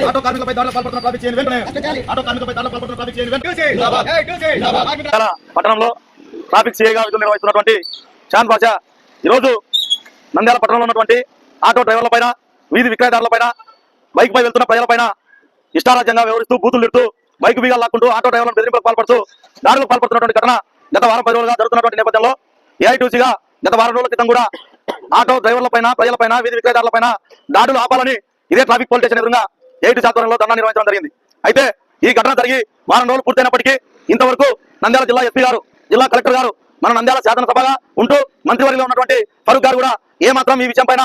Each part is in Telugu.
ఆటో కార్మికులపై దాడులకు పాల్పడుతున్న ట్రాఫిక్ చేయని వెంటనే ఆటో కార్మికులపై దాడులకు పాల్పడుతున్న ట్రాఫిక్ చేయని వెంటనే పట్టణంలో ట్రాఫిక్ సిఐగా విధులు నిర్వహిస్తున్నటువంటి షాన్ బాషా ఈరోజు నంద్యాల పట్టణంలో ఉన్నటువంటి ఆటో డ్రైవర్లపైన వీధి విక్రయదారులపైన బైక్ పై వెళ్తున్న ప్రజలపైన ఇష్టారాజ్యంగా వ్యవహరిస్తూ బూతులు తిడుతూ బైక్ బీగాలు లాక్కుంటూ ఆటో డ్రైవర్లను బెదిరింపులకు పాల్పడుతూ దాడులకు పాల్పడుతున్నటువంటి ఘటన గత వారం 10 రోజులుగా జరుగుతున్నటువంటి నేపథ్యంలో ఏఐటీసీగా గత వారం రోజుల క్రితం కూడా ఆటో డ్రైవర్లపైన ప్రజలపైన వీధి విక్రయదారులపైన దాడులు ఆపాలని ఇదే ట్రాఫిక్ పోలీస్ స్టేషన్ ఎదురుగా ఏఐటీసీ ఆధ్వర్యంలో ధర్నా నిర్వహించడం జరిగింది. అయితే ఈ ఘటన జరిగి వారం రోజులు పూర్తయినప్పటికీ ఇంతవరకు నంద్యాల జిల్లా ఎస్పీ గారు, జిల్లా కలెక్టర్ గారు, మన నంద్యాల శాసనసభగా ఉంటూ మంత్రివర్గంలో ఉన్నటువంటి ఫరూక్ గారు కూడా ఏమాత్రం ఈ విషయం పైన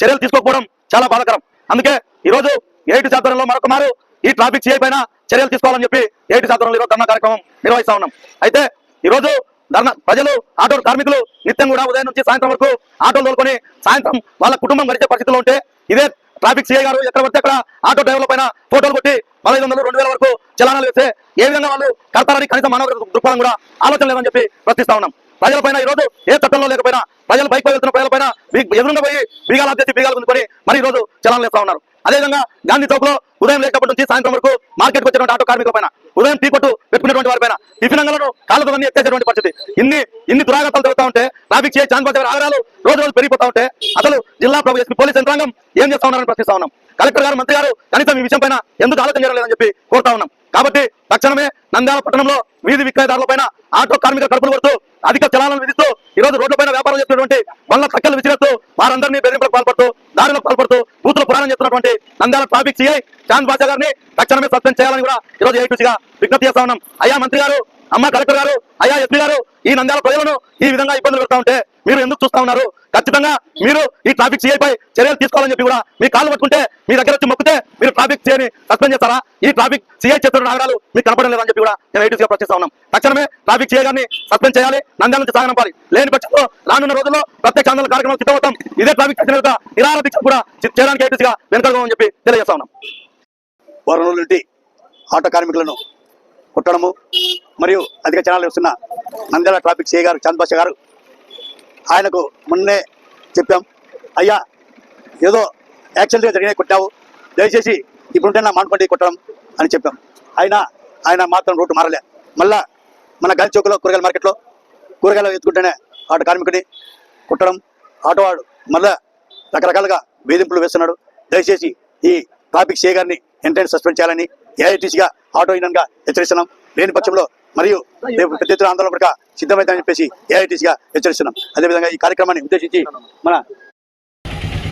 చర్యలు తీసుకోకపోవడం చాలా బాధాకరం. అందుకే ఈ రోజు ఏఐటీసీ ఆధ్వర్యంలో మరొక మారు ఈ ట్రాఫిక్ సిఐ పైన చర్యలు తీసుకోవాలని చెప్పి ఏఐటీసీ ఆధ్వర్యంలో ఈరోజు ధర్నా కార్యక్రమం నిర్వహిస్తా ఉన్నాం. అయితే ఈ రోజు ప్రజలు ఆటో కార్మికులు నిత్యం కూడా ఉదయం నుంచి సాయంత్రం వరకు ఆటోలు తోలుకొని సాయంత్రం వాళ్ళ కుటుంబం గడిచే పరిస్థితిలో ఉంటే ఇదే ట్రాఫిక్ సిఐ గారు ఎక్కడ పడితే అక్కడ ఆటో డ్రైవర్ల పైన ఫోటోలు కొట్టి 1500, 2000 వరకు చలానాలు వేస్తే ఏ విధంగా వాళ్ళు కడతారని కనీసం మానవ దృక్పథం కూడా ఆలోచన లేదని చెప్పి ప్రశ్నిస్తా ఉన్నాం. ప్రజలపైన ఈ రోజు ఏ చట్టంలో లేకపోయినా ప్రజలు బైక్ పై వెళ్తున్న ప్రజలపైన ఎదురుగా పోయి బీగాలు ఆపేసి బీగాలు గుంజుకొని మరి ఈ రోజు చలానాలు వేస్తా ఉన్నారు. అదేవిధంగా గాంధీ చౌక్ లో ఉదయం లేకపోతే నుంచి సాయంత్రం వరకు మార్కెట్ వచ్చినటువంటి ఆటో కార్మికుల పైన ఉదయం టీ కొట్టు పెట్టుకునేటువంటి వారిపైన టిఫిన్ అంగలను కాళ్ళతో ఎత్తేసేటువంటి పరిస్థితి ఇన్ని దురాగతాలు జరుగుతూ ఉంటే ట్రాఫిక్ చేయ ఛాన్స్ పడే ఆధారాలు రోజు పెరిగిపోతా ఉంటే అసలు జిల్లా పోలీస్ యంత్రాంగం ఏం చేస్తా ఉన్నారని ప్రశ్నిస్తా ఉన్నాం. కలెక్టర్ గారు, మంత్రి గారు కనీసం ఈ విషయం పైన ఎందుకు ఆలోచన చేయలేదని చెప్పి కోరుతా ఉన్నాం. కాబట్టి తక్షణమే నంద్యాల పట్టణంలో వీధి విక్రయదారులపైన ఆటో కార్మికుల కడుపులు కొడుతూ అధిక చలాలను విధిస్తూ ఈ రోజు రోడ్లపైన వ్యాపారం చేస్తున్నటువంటి బండ్ల చక్కలు విసిరేస్తూ వారందరినీ బెదిరింపులకు పాల్పడుతూ దాడులకు పాల్పడుతూ బూతుల పురాణం చేస్తున్నటువంటి నంద్యాల ట్రాఫిక్ సిఐ షాన్ బాషా గారిని తక్షణమే సస్పెండ్ చేయాలని కూడా ఈ రోజు ఏఐటీసీగా విజ్ఞప్తి చేస్తా ఉన్నాం. అయ్యా మంత్రి గారు, అమ్మ కలెక్టర్ గారు, అయ్యా ఎస్పీ గారు, ఈ నంద్యాల ప్రజలను ఈ విధంగా ఇబ్బందులు పెడతా ఉంటే మీరు ఎందుకు చూస్తా ఉన్నారు? ఖచ్చితంగా మీరు ఈ ట్రాఫిక్ సిఐ పై చర్యలు తీసుకోవాలని చెప్పి కూడా మీ కాళ్ళు పట్టుకుంటే మీ దగ్గర వచ్చి మొక్కితే మీరు ట్రాఫిక్ సిఐని సస్పెండ్ చేస్తారా? ఈ ట్రాఫిక్ సిఐ చేస్తున్న నగరాలు మీకు కనపడం లేదని చెప్పి కూడా మేము ఏఐటీసీగా ప్రశ్నిస్తా ఉన్నాం. తక్షణమే ట్రాఫిక్ సిఐ గారిని సస్పెండ్ చేయాలి, నంద్యాల నుంచి సాగనంపాలి. లేని పక్షంలో రానున్న రోజుల్లో ప్రత్యక్ష ఆందోళన కార్యక్రమం సిద్ధమవుతాం. ఇదే ట్రాఫిక్ స్టేషన్ నిరాహార దీక్ష కూడా చేయడానికి ఏఐటీసీగా వెనుకని చెప్పి తెలియజేస్తా ఉన్నాం. వారం రోజుల నుండి ఆటో కార్మికులను కొట్టడము మరియు అధిక చలానాలు వస్తున్న నంద్యాల ట్రాఫిక్ సిఐ గారు షాన్ బాషా గారు, ఆయనకు మొన్నే చెప్పాం, అయ్యా ఏదో యాక్సిడెంట్గా జరిగినా కొట్టావు, దయచేసి ఇప్పుడుంటే నా మానుకోండి కొట్టడం అని చెప్పాం. ఆయన మాత్రం రోడ్డు మారలే. మళ్ళా మన గాంధీ చౌక్లో కూరగాయల మార్కెట్లో కూరగాయలు ఎత్తుకుంటేనే ఆటో కార్మికుని కొట్టడం, ఆటో వాడు మళ్ళా రకరకాలుగా వేధింపులు వేస్తున్నాడు. దయచేసి ఈ ట్రాఫిక్ సిఐ గారిని వెంటనే సస్పెండ్ చేయాలని ఏఐటీసీగా ఆటో యూనియన్గా హెచ్చరిస్తున్నాం. లేని పక్షంలో మరియు పెద్ద ఎత్తున ఆందోళన సిద్ధమైందని చెప్పేసి ఏఐటీసీగా హెచ్చరిస్తున్నాం. అదేవిధంగా ఈ కార్యక్రమాన్ని ఉద్దేశించి మన